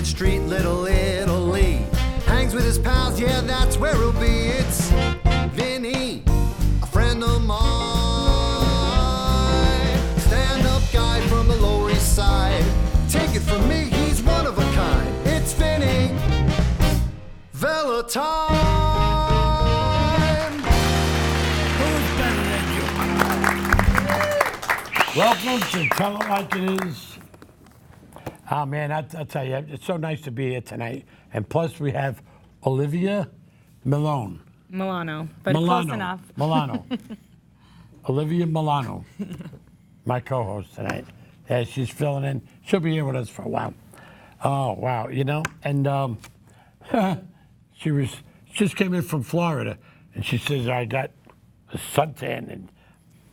Street, Little Italy. Hangs with his pals, yeah, that's where he'll be. It's Vinny, a friend of mine. Stand-up guy from the Lower East Side. Take it from me, he's one of a kind. It's Vinny Valentine. Who's better than you? Welcome to Tell It Like It Is. Oh, man, I'll tell you, it's so nice to be here tonight. And plus, we have Olivia Milano, but close enough. Milano. Olivia Milano, my co-host tonight. Yeah, she's filling in. She'll be here with us for a while. Oh, wow, you know, and she just came in from Florida, and she says, I got a suntan, and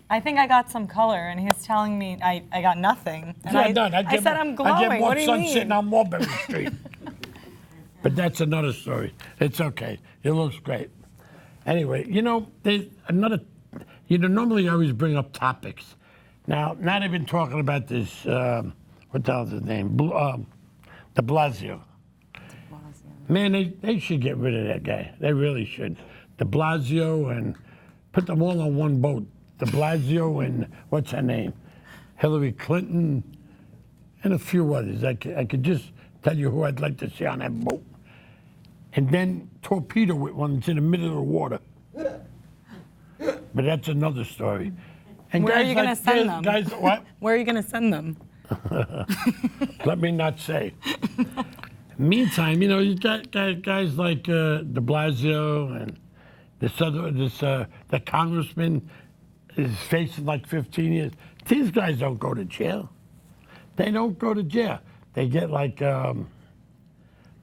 I think I got some color, and he's telling me I got nothing. And I said I'm glowing. I get more what do you sun mean? sitting on Mulberry Street. But that's another story. It's okay. It looks great. Anyway, you know, there's another. You know, normally I always bring up topics. Now they've been talking about this. What the hell's his name? De Blasio. Man, they should get rid of that guy. They really should. De Blasio, and put them all on one boat. De Blasio and what's her name? Hillary Clinton and a few others. I could just tell you who I'd like to see on that boat. And then torpedo it when it's in the middle of the water. But that's another story. And where are you going to send them? Guys, what? Where are you going to send them? Let me not say. Meantime, you know, you got guys like De Blasio and the congressman is facing like 15 years. These guys don't go to jail. They don't go to jail. They get like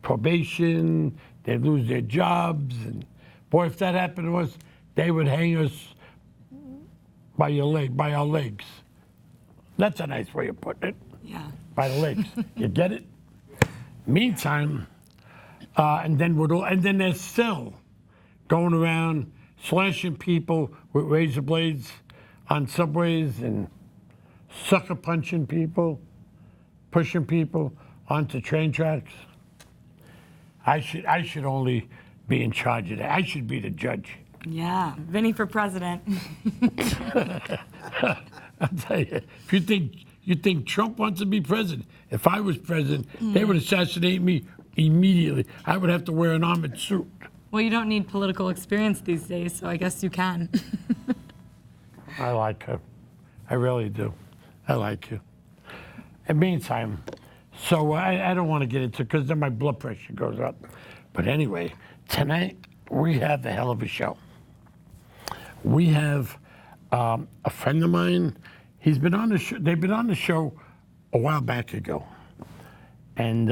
probation. They lose their jobs. And boy, if that happened to us, they would hang us by our legs. That's a nice way of putting it. Yeah. By the legs. You get it? Meantime, and then they're still going around slashing people with razor blades on subways and sucker punching people, pushing people onto train tracks. I should only be in charge of that. I should be the judge. Yeah, Vinny for president. I'll tell you, if you think Trump wants to be president, if I was president, they would assassinate me immediately. I would have to wear an armored suit. Well, you don't need political experience these days, so I guess you can. I like her. I really do. I like you. In the meantime, so I don't want to get into it because then my blood pressure goes up. But anyway, tonight we have a hell of a show. We have a friend of mine. He's been on the show. They've been on the show a while back ago, and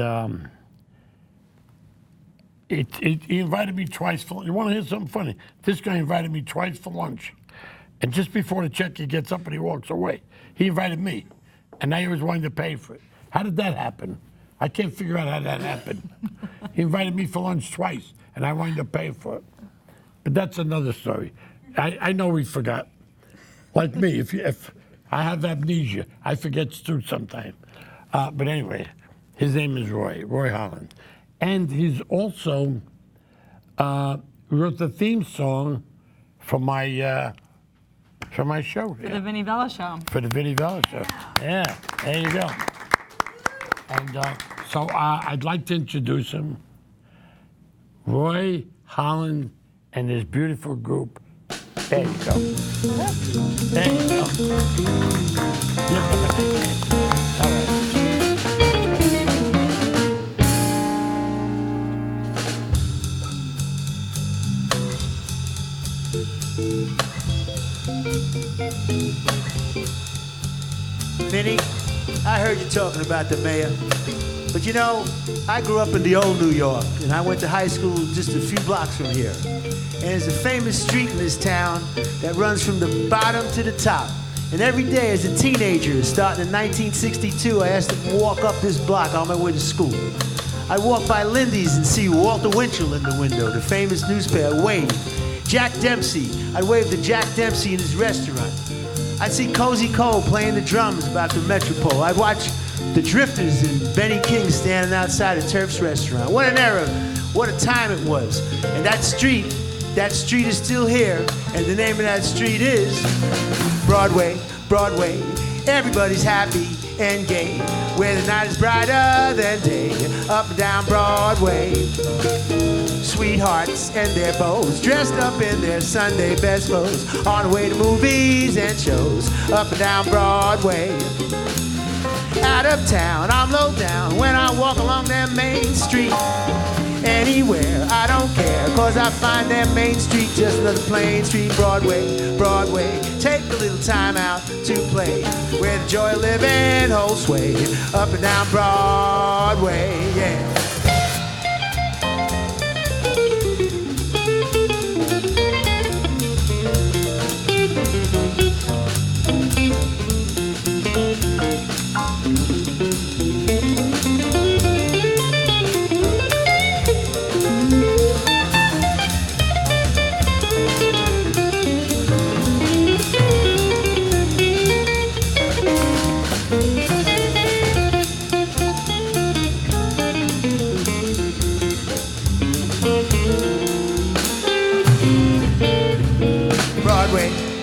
he invited me twice for. You want to hear something funny? This guy invited me twice for lunch, and just before the check, he gets up and he walks away. He invited me, and now he was wanting to pay for it. How did that happen? I can't figure out how that happened. He invited me for lunch twice, and I wanted to pay for it. But that's another story. I know we forgot. Like me, if I have amnesia, I forget too sometimes. But anyway, his name is Roy Holland. And he's also wrote the theme song for my show. For the Vinny Vella Show. For the Vinny Vella Show. Yeah, there you go. And so I'd like to introduce him, Roy Holland and his beautiful group. There you go. There you go. All right. Vinny, I heard you talking about the mayor. But you know, I grew up in the old New York, and I went to high school just a few blocks from here. And there's a famous street in this town that runs from the bottom to the top. And every day as a teenager, starting in 1962, I asked to walk up this block on my way to school. I'd walk by Lindy's and see Walter Winchell in the window, the famous newspaper, wave. Jack Dempsey, I'd wave to Jack Dempsey in his restaurant. I'd see Cozy Cole playing the drums about the Metropole. I'd watch The Drifters and Benny King standing outside a Turf's restaurant. What an era, what a time it was. And that street is still here. And the name of that street is Broadway, Broadway. Everybody's happy and gay, where the night is brighter than day. Up and down Broadway, sweethearts and their beaux, dressed up in their Sunday best clothes, on the way to movies and shows. Up and down Broadway. Out of town, I'm low down when I walk along that main street. Anywhere, I don't care, cause I find that main street just another plain street. Broadway, Broadway, take a little time out to play, where the joy of living holds sway. Up and down Broadway, yeah.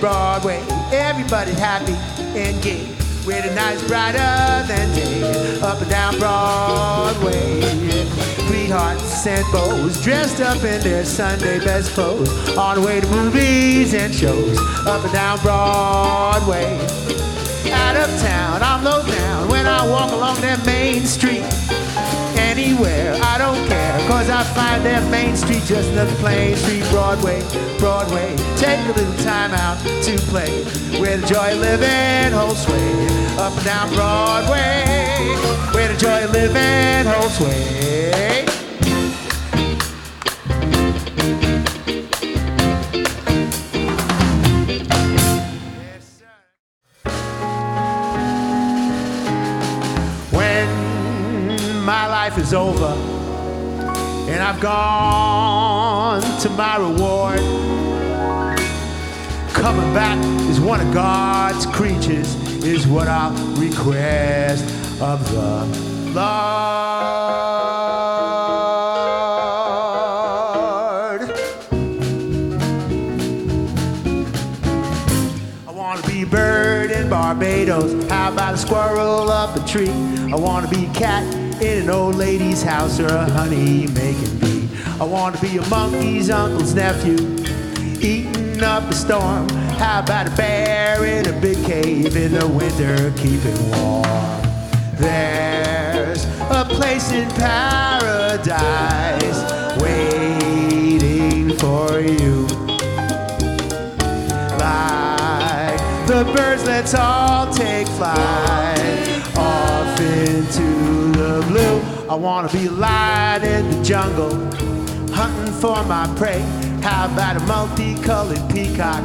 Broadway, everybody's happy and gay, where the night's brighter than day. Up and down Broadway, sweethearts and beaux, dressed up in their Sunday best clothes, on the way to movies and shows. Up and down Broadway. Out of town, I'm low down when I walk along that main street. Anywhere, I don't care, cause I find that main street just another plain street. Broadway, Broadway, take a little time out to play, where the joy of living holds sway. Up and down Broadway, where the joy of living holds sway. My life is over and I've gone to my reward. Coming back as one of God's creatures is what I'll request of the Lord. I want to be a bird in Barbados. How about a squirrel up a tree? I want to be a cat in an old lady's house, or a honey-making bee. I want to be a monkey's uncle's nephew, eating up a storm. How about a bear in a big cave in the winter, keeping warm? There's a place in paradise waiting for you. Like the birds, let's all take flight off into the blue. I wanna be a lion in the jungle, hunting for my prey. How about a multicolored peacock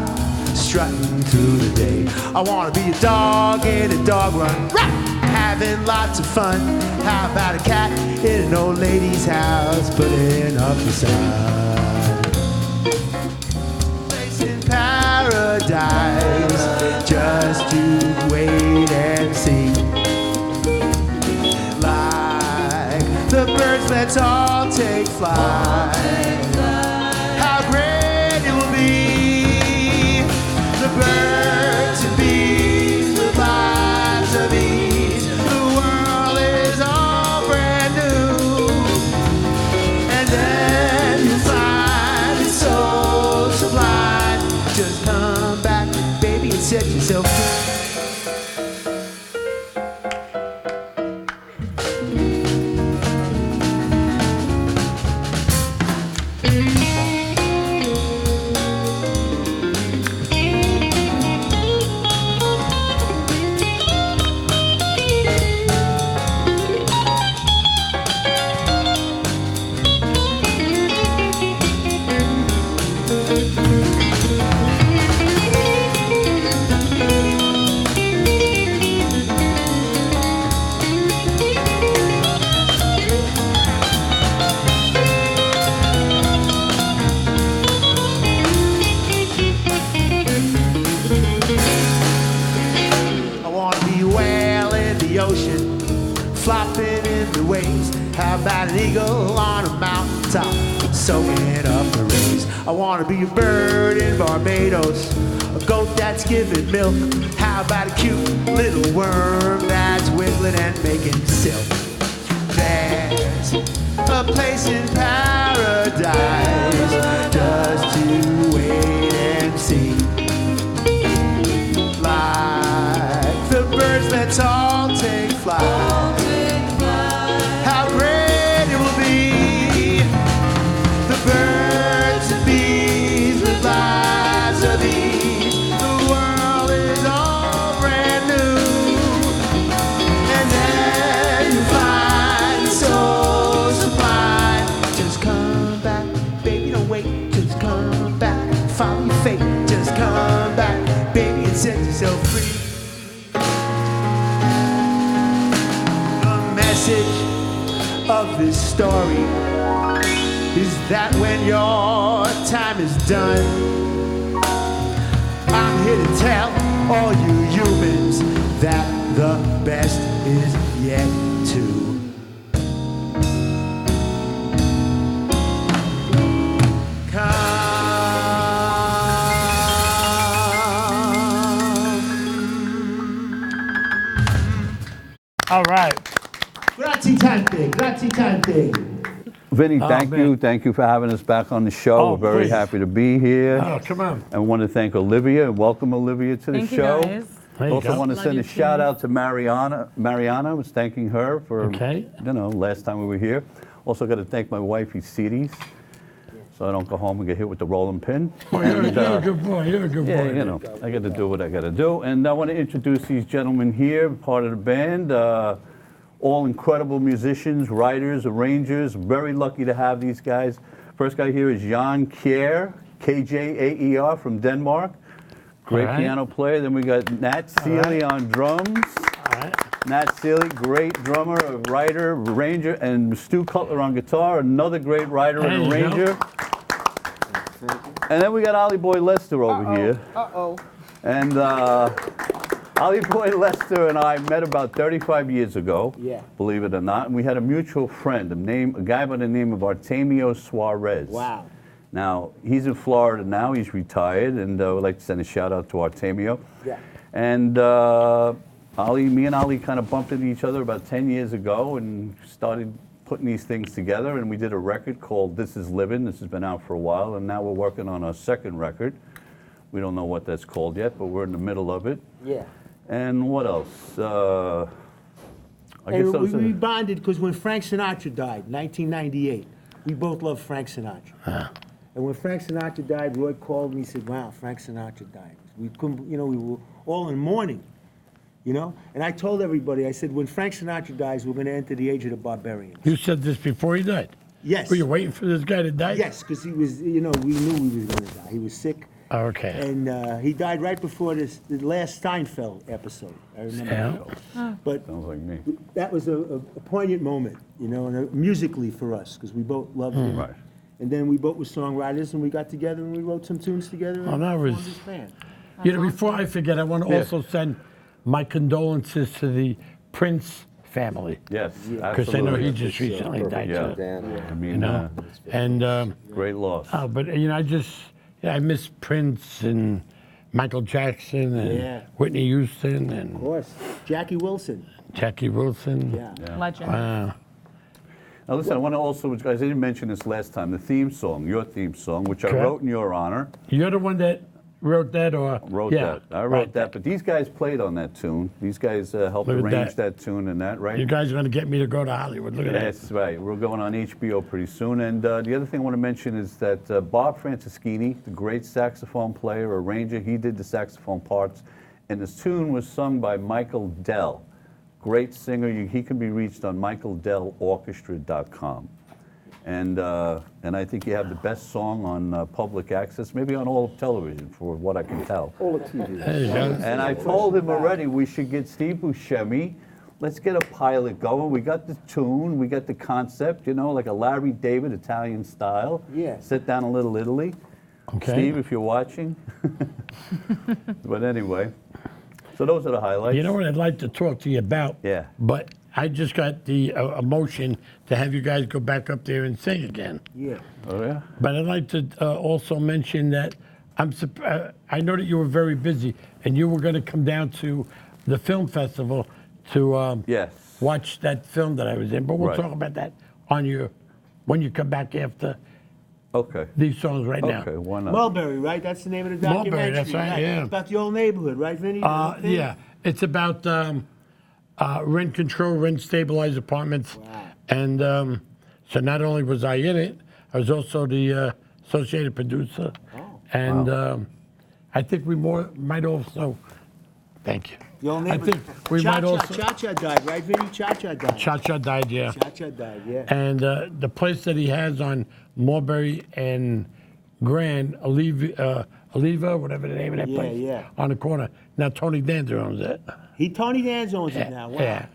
strutting through the day? I wanna be a dog in a dog run, having lots of fun. How about a cat in an old lady's house, putting up the sun? Place in paradise, just you wait and see. The birds, let's all take flight. How great it will be. The birds and bees with lives of ease. The world is all brand new. And then you'll find it's so sublime. Just come back, baby, and set yourself free. an eagle on a mountaintop, soaking up the rays. I wanna be a bird in Barbados, a goat that's giving milk. How about a cute little worm that's wiggling and making silk? There's a place in paradise just to wait and see. Like the birds, let's all take flight. How great it will be. The birds and bees with lives of ease. The world is all brand new. And then you find so sublime. Just come back, baby, don't wait. Just come back, follow your fate. Just come back, baby, and set yourself free. The message of this story is that when your time is done, I'm here to tell all you humans that the best is yet to All right. Grazie tante, grazie tante. Vinny, thank you for having us back on the show. Oh, We're very please. happy to be here. Oh, come on. And want to thank Olivia and welcome Olivia to the Thank you, show. guys. There you Also go. want to Love send you a too. shout out to Mariana. Mariana was thanking her for, Okay. last time we were here. Also got to thank my wife, Cedes, so I don't go home and get hit with the rolling pin. Oh, you're a good boy. You're a good Yeah, boy. I got to do what I got to do. And I want to introduce these gentlemen here, part of the band. All incredible musicians, writers, arrangers. Very lucky to have these guys. First guy here is Jan Kjær, Kjaer from Denmark. Great All right. piano player. Then we got Nat Seeley on drums. All right. Nat Seeley, great drummer, a writer, arranger, and Stu Cutler on guitar, another great writer and There you go. arranger. And then we got Ollie Boy Lester over here. And Ollie Boy Lester and I met about 35 years ago, believe it or not, and we had a mutual friend, a guy by the name of Artemio Suarez. Wow. Now, he's in Florida now, he's retired, and I would like to send a shout out to Artemio. Yeah. And me and Ollie kind of bumped into each other about 10 years ago and started putting these things together, and we did a record called This Is Livin. This has been out for a while, and now we're working on our second record. We don't know what that's called yet, but we're in the middle of it. Yeah. And what else? And we bonded because when Frank Sinatra died, 1998, we both loved Frank Sinatra. And when Frank Sinatra died, Roy called me and said, wow, Frank Sinatra died. We couldn't, we were all in mourning, And I told everybody, I said, when Frank Sinatra dies, we're going to enter the age of the barbarians. You said this before he died? Yes. Were you waiting for this guy to die? Yes, because he was, we knew he was going to die. He was sick. Oh, okay. And he died right before the last Steinfeld episode. I remember that. But Sounds like me. that was a poignant moment, and musically for us, because we both loved him. Right. And then we both were songwriters, and we got together and we wrote some tunes together. Oh, and that was- formed this band. Before I forget, I want to also send my condolences to the Prince family. Yes, Because I know he absolutely. just recently died. Yeah. too, I mean, And, great loss. but, I miss Prince and Michael Jackson and Yeah. Whitney Houston Of and course. Jackie Wilson. Jackie Wilson. Yeah. Legend. Wow. Now listen, I want to also, guys, I didn't mention this last time, the theme song, your theme song, which I Correct. wrote in your honor. You're the one that wrote that, or? Wrote Yeah, that. I wrote right. that, but these guys played on that tune. These guys helped Look at arrange that. that tune and that, right? You guys are going to get me to go to Hollywood. Look at that. That's right. We're going on HBO pretty soon. And the other thing I want to mention is that Bob Franceschini, the great saxophone player, arranger, he did the saxophone parts. And this tune was sung by Michael Dell, great singer. He can be reached on michaeldellorchestra.com. And I think you have the best song on public access, maybe on all of television, for what I can tell. All the TV. There you go. And I told him already we should get Steve Buscemi. Let's get a pilot going. We got the tune, we got the concept, like a Larry David Italian style. Yeah. Sit down a little Italy. Okay. Steve, if you're watching. But anyway, so those are the highlights. You know what I'd like to talk to you about? Yeah. But I just got the emotion to have you guys go back up there and sing again. Yeah. Oh, yeah? But I'd like to also mention that I know that you were very busy, and you were going to come down to the film festival to Yes. watch that film that I was in. But we'll Right. talk about that when you come back after Okay. these songs right now. Okay, why not? Mulberry, right? That's the name of the Mulberry, documentary. that's right, yeah. It's about the old neighborhood, right, Vinny? The whole thing? Yeah, it's about rent control, rent stabilized apartments. Wow. And so not only was I in it, I was also the associated producer. Oh. And I think we might also, thank you. The old I neighborhood. think we might also, Cha-Cha died, right, Vinny? Cha-Cha died. Cha-Cha died, yeah. Cha-Cha died, yeah. And the place that he has on Mulberry and Grand, Oliva, whatever the name of that Yeah, place, yeah. on the corner. Now Tony Danza owns it. Tony Danza owns it now. Wow. Yeah.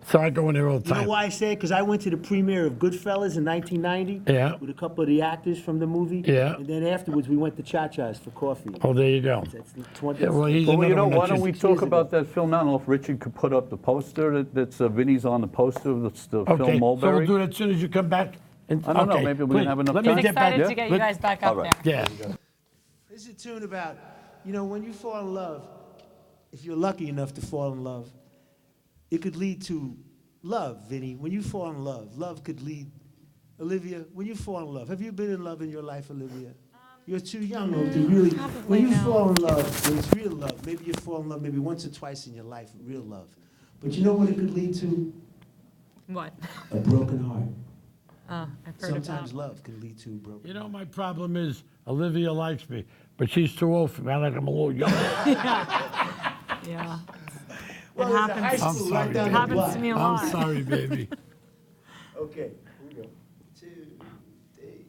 So I go in there all the You time. know why I say it? Because I went to the premiere of Goodfellas in 1990 Yeah. with a couple of the actors from the movie. Yeah. And then afterwards, we went to Cha-Cha's for coffee. Oh, there you go. That's 20, Yeah, well, he's Well, you another know, one why that's don't we just- talk years about that film now? I don't know if Richard could put up the poster that's Vinny's on the poster of the Okay, film so Mulberry. we'll do it as soon as you come back. And, I don't know, okay, maybe we can please, have enough let time. me I'm get back. excited to get you guys back up All right. there. Yeah. This is a tune about, when you fall in love, if you're lucky enough to fall in love, it could lead to love, Vinny. When you fall in love could lead. Olivia, when you fall in love, have you been in love in your life, Olivia? You're too young though, to really. When you no. fall in love, when it's real love, maybe you fall in love maybe once or twice in your life, real love. But you know what it could lead to? What? A broken heart. Oh, I've heard Sometimes about. love can lead to a broken You know, my problem is Olivia likes me, but she's too old for me. I like I'm a little young. Yeah. Well, It there's a high happens. I'm school sorry, right down It the happens block. to me a lot. I'm sorry, baby. Okay, here we go. 2, 3,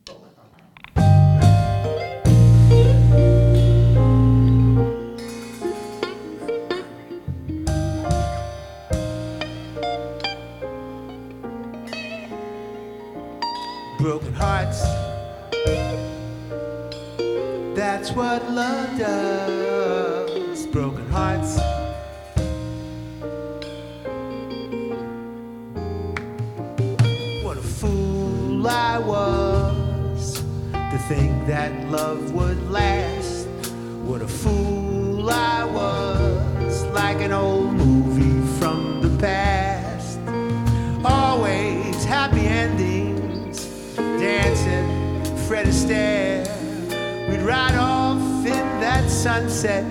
4. Broken hearts. That's what love does. Broken hearts. What a fool I was to think that love would last. What a fool I was, like an old movie from the past. Always happy endings, dancing, Fred Astaire. We'd ride off in that sunset,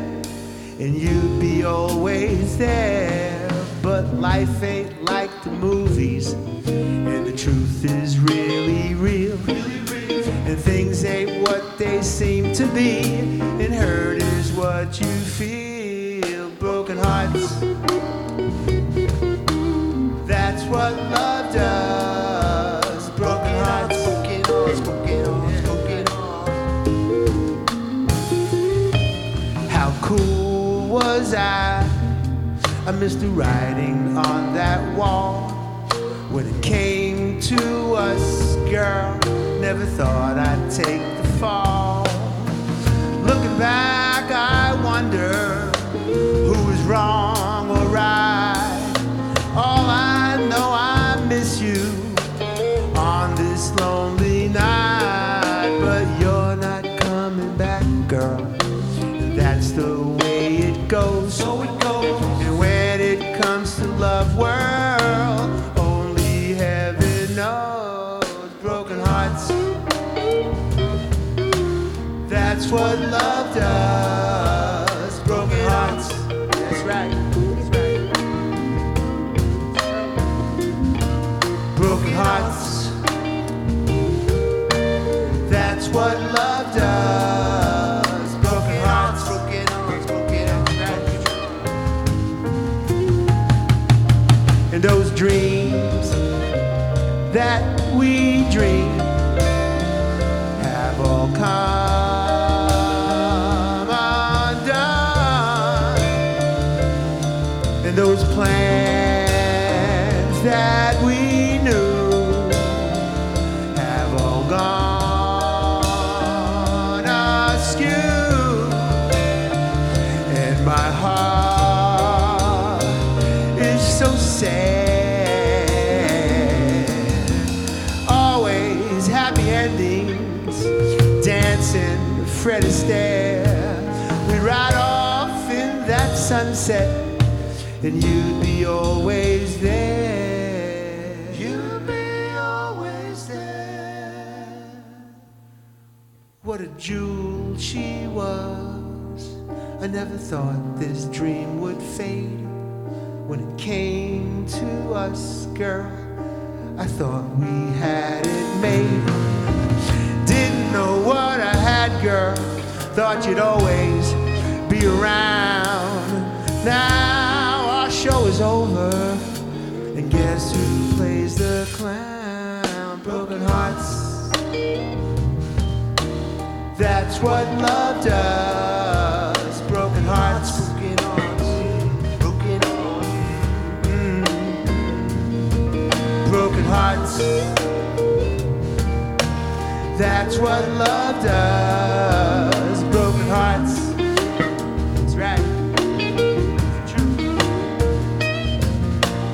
and you'd be always there. But life ain't like the movies, and the truth is really real. And things ain't what they seem to be, and hurt is what you feel. Broken hearts, that's what love does. Broken hearts, broken hearts, broken hearts, broken hearts. How cool was I missed the writing on that wall. When it came to us, girl, never thought I'd take the fall. Looking back, I wonder who was wrong or right. All I know, I miss you on this lonely night. But you're not coming back, girl. That's the way it goes. So it goes. And when it comes to love world, only heaven knows. Broken hearts, that's what love does. Broken hearts, that's right. Broken hearts, that's what love does. Broken hearts, broken hearts, broken hearts. And those dreams that we dream have all come undone. And those plans that we knew have all gone askew. And my heart is so sad. Queens, dancing Fred Astaire. We'd ride off in that sunset, and you'd be always there. You'd be always there. What a jewel she was. I never thought this dream would fade. When it came to us, girl, I thought we had it made. Didn't know what I had, girl. Thought you'd always be around. Now our show is over, and guess who plays the clown? Broken hearts. That's what love does. Broken hearts. Broken hearts. Broken hearts. Broken hearts. That's what love does. Broken hearts. That's right. It's true.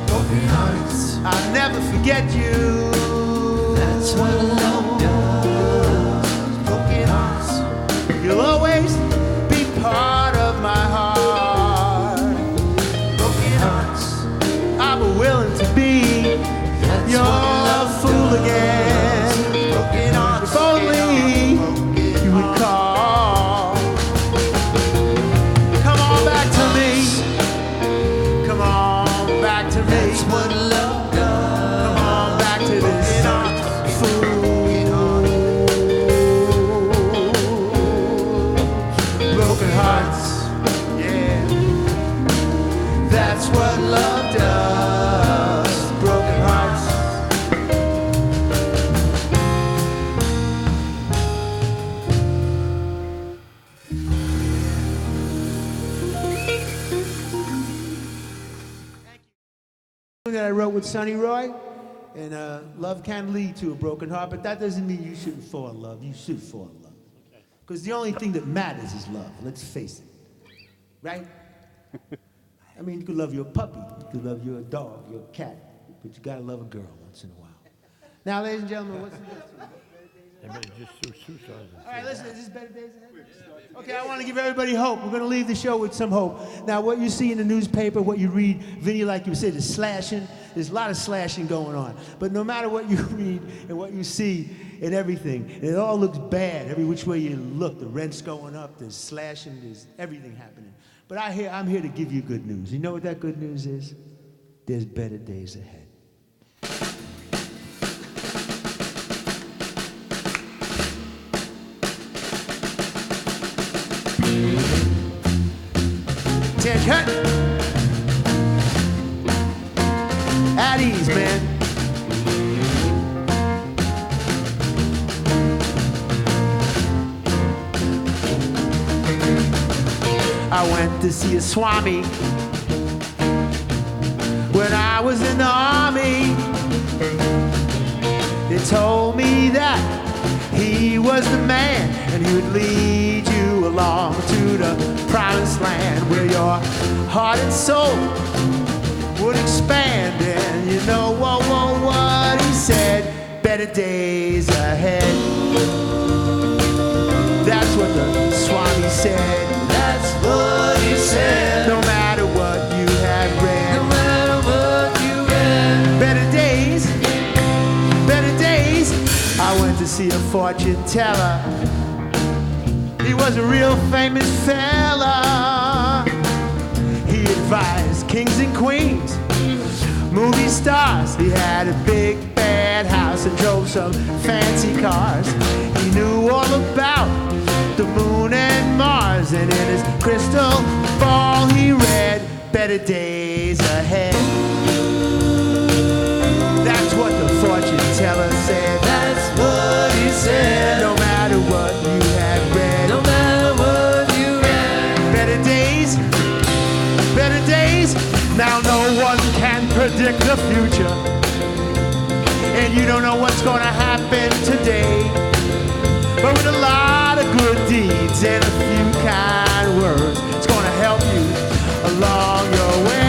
Broken hearts. I'll never forget you. That's what love does. Broken hearts. You'll always be part of my heart. Broken hearts. I'm willing to be your fool again. Broken hearts. If only you would call. Come on back to me. Come on back to me. That's what love does. Come on back to this fool. Broken hearts. Yeah. That's what love does. Broken hearts. That I wrote with Sonny Roy, and love can lead to a broken heart, but that doesn't mean you shouldn't fall in love. You should fall in love. Because the only thing that matters is love, let's face it. Right? I mean, you could love your puppy, you could love your dog, your cat, but you gotta love a girl once in a while. Now, ladies and gentlemen, what's the next one? All right, listen, is this Better Days Ahead? Okay, I want to give everybody hope. We're going to leave the show with some hope. Now, what you see in the newspaper, what you read, Vinny, like you said, is slashing. There's a lot of slashing going on. But no matter what you read and what you see and everything, and it all looks bad. Every which way you look, the rent's going up, there's slashing, there's everything happening. But I'm here to give you good news. You know what that good news is? There's better days ahead. Cut. At ease, man. I went to see a Swami when I was in the army. They told me that he was the man, and he would lead you along to the promised land where your heart and soul would expand. And you know what he said? Better days ahead. That's what the Swami said. That's what he said. No matter what you had read. No matter what you read. Better days. Better days. I went to see a fortune teller. He was a real famous fella. He advised kings and queens, movie stars. He had a big bad house and drove some fancy cars. He knew all about the moon and Mars, and in his crystal ball he read better days ahead. That's what the fortune teller said. That's what he said. No matter what you had read. No matter what you read. Better days. Better days. Now no one can predict the future, and you don't know what's gonna happen today. But with a lot of good deeds and a few kind words, it's gonna help you along your way.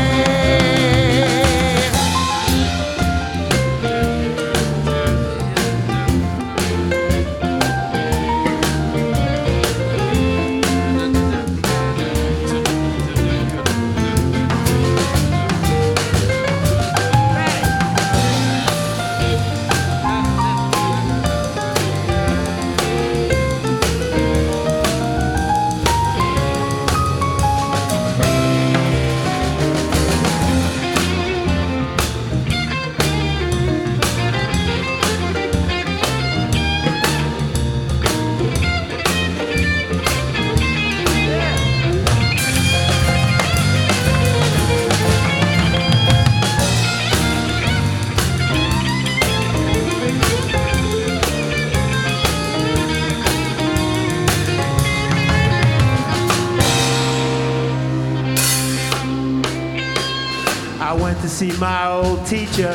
to see my old teacher.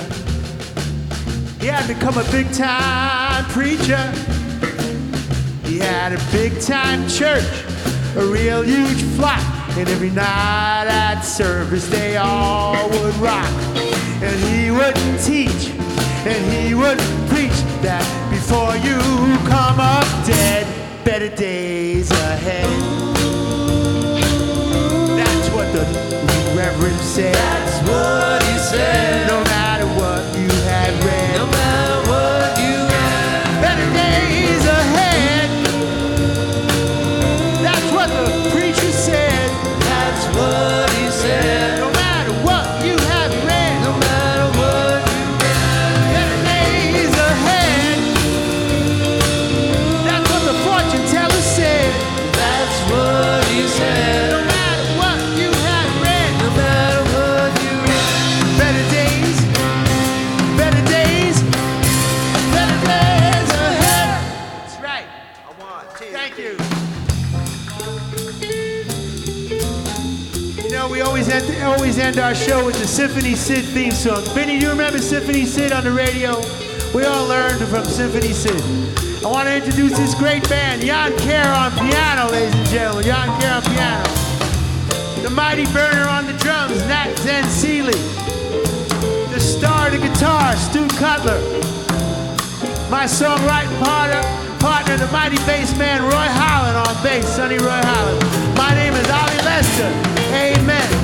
He had become a big-time preacher. He had a big-time church, a real huge flock. And every night at service they all would rock. And he wouldn't teach, and he wouldn't preach that before you come up dead, better days ahead. That's what the Reverend said. That's what he said. No matter what you had read. No matter what you had. Better days ahead. That's what the preacher said. That's what he said. No matter what you have read. No matter what you had. Better days ahead. That's what the fortune teller said. That's what he said. No matter what you have read. No matter what you had. Better days. Better days. Better days ahead. That's right. Thank you. You know, we always end our show with the Symphony Sid theme song. Vinny, do you remember Symphony Sid on the radio? We all learned from Symphony Sid. I want to introduce this great band, Jan Kerr on piano, ladies and gentlemen. Jan Kerr on piano. The Mighty Burner on the drums, Nat Zen Seeley. The star of the guitar, Stu Cutler. My songwriting partner, the mighty bass man, Roy Holland on bass, Sonny Roy Holland. My name is Ollie Lester. Amen.